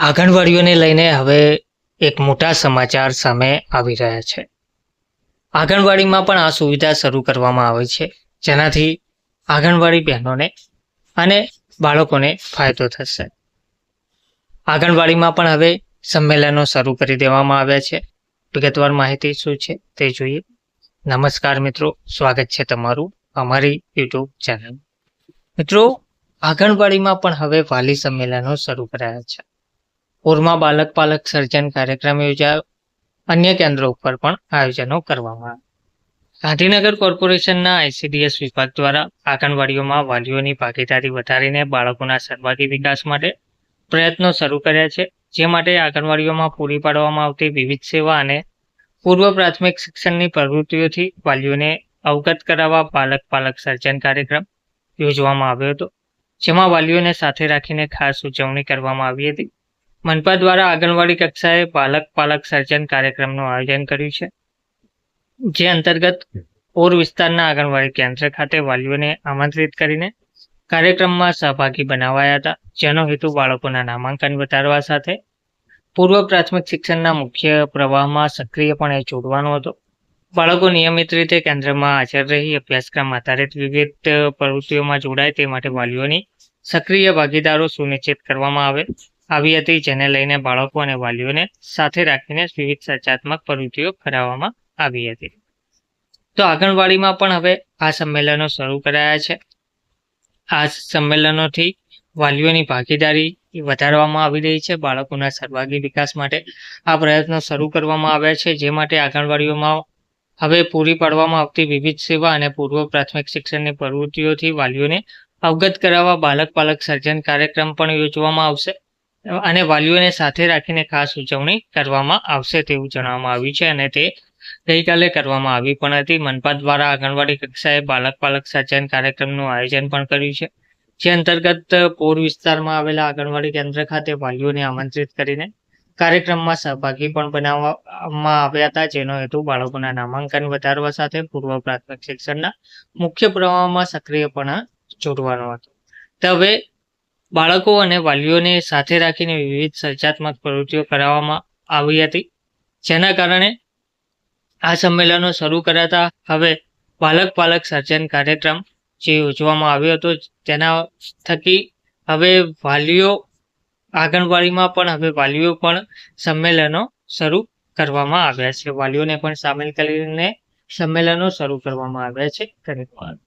આંગણવાડીઓને લઈને હવે એક મોટા સમાચાર સામે આવી રહ્યા છે. આંગણવાડીમાં પણ આ સુવિધા શરૂ કરવામાં આવી છે, જેનાથી આંગણવાડી બહેનોને અને બાળકોને ફાયદો થશે. આંગણવાડીમાં પણ હવે સંમેલનો શરૂ કરી દેવામાં આવ્યા છે. વિગતવાર માહિતી શું છે તે જોઈએ. નમસ્કાર મિત્રો, સ્વાગત છે તમારું અમારી યુટ્યુબ ચેનલ. મિત્રો, આંગણવાડીમાં પણ હવે વાલી સંમેલનો શરૂ કરાયા છે. પૂરમાં બાલક પાલક સર્જન કાર્યક્રમ યોજાયો. અન્ય કેન્દ્રો ઉપર પણ આયોજનો કરવામાં આવ્યા. ગાંધીનગર કોર્પોરેશનના ICDS વિભાગ દ્વારા આંગણવાડીઓમાં વાલીઓની ભાગીદારી વધારીને બાળકોના સર્વાંગી વિકાસ માટે પ્રયત્નો શરૂ કર્યા છે. જે માટે આંગણવાડીઓમાં પૂરી પાડવામાં આવતી વિવિધ સેવા અને પૂર્વ પ્રાથમિક શિક્ષણની પ્રવૃત્તિઓથી વાલીઓને અવગત કરાવવા બાલક પાલક સર્જન કાર્યક્રમ યોજવામાં આવ્યો હતો, જેમાં વાલીઓને સાથે રાખીને ખાસ ઉજવણી કરવામાં આવી હતી. મનપા દ્વારા આંગણવાડી કક્ષાએ બાલક પાલક સર્જન કાર્યક્રમનું આયોજન કર્યું છે, જે અંતર્ગત પૂર વિસ્તારના આંગણવાડી કેન્દ્ર ખાતે વાલીઓને આમંત્રિત કરીને કાર્યક્રમમાં સહભાગી બનાવાયા હતા, જેનો હેતુ બાળકોના નામાંકન વધારવા સાથે પૂર્વ પ્રાથમિક શિક્ષણના મુખ્ય પ્રવાહમાં સક્રિયપણે જોડવાનો હતો. બાળકો નિયમિત રીતે કેન્દ્રમાં હાજર રહી અભ્યાસક્રમ આધારિત વિવિધ પ્રવૃત્તિઓમાં જોડાય તે માટે વાલીઓની સક્રિય ભાગીદારો સુનિશ્ચિત કરવામાં આવી હતી, જેને લઈને બાળકો અને વાલીઓને સાથે રાખીને વિવિધ સર્જનાત્મક પ્રવૃત્તિઓ કરાવવામાં આવી હતી. તો આંગણવાડીમાં પણ હવે આ સંમેલનો શરૂ કરાયા છે. આ સંમેલનોથી વાલીઓની ભાગીદારી વધારવામાં આવી રહી છે. બાળકોના સર્વાંગી વિકાસ માટે આ પ્રયત્નો શરૂ કરવામાં આવ્યા છે, જે માટે આંગણવાડીઓમાં હવે પૂરી પાડવામાં આવતી વિવિધ સેવા અને પૂર્વ પ્રાથમિક શિક્ષણની પ્રવૃત્તિઓથી વાલીઓને અવગત કરાવવા બાલક પાલક સર્જન કાર્યક્રમ પણ યોજવામાં આવશે અને વાલીઓને સાથે રાખીને ખાસ ઉજવણી કરવામાં આવશે તેવું જણાવવામાં આવ્યું છે, અને તે ગઈકાલે કરવામાં આવી પણ હતી. મનપા દ્વારા આંગણવાડી કક્ષાએ બાલક પાલક સર્જન કાર્યક્રમનું આયોજન પણ કર્યું છે, જે અંતર્ગત પૂર વિસ્તારમાં આવેલા આંગણવાડી કેન્દ્ર ખાતે વાલીઓને આમંત્રિત કરીને કાર્યક્રમમાં સહભાગી પણ બનાવવામાં આવ્યા હતા, જેનો હેતુ બાળકોના નામાંકન વધારવા સાથે પૂર્વ પ્રાથમિક શિક્ષણના મુખ્ય પ્રવાહમાં સક્રિયપણે જોડવાનો હતો. તો હવે બાળકો અને વાલીઓને સાથે રાખીને વિવિધ સર્જનાત્મક પ્રવૃત્તિઓ કરાવવામાં આવી હતી, જેના કારણે આ સંમેલનો શરૂ કરાતા હવે બાલક પાલક સર્જન કાર્યક્રમ જે યોજવામાં આવ્યો હતો, તેના થકી હવે વાલીઓ આંગણવાડીમાં પણ હવે વાલીઓ પણ સંમેલનો શરૂ કરવામાં આવ્યા છે. વાલીઓને પણ સામેલ કરીને સંમેલનો શરૂ કરવામાં આવ્યા છે. ધન્યવાદ.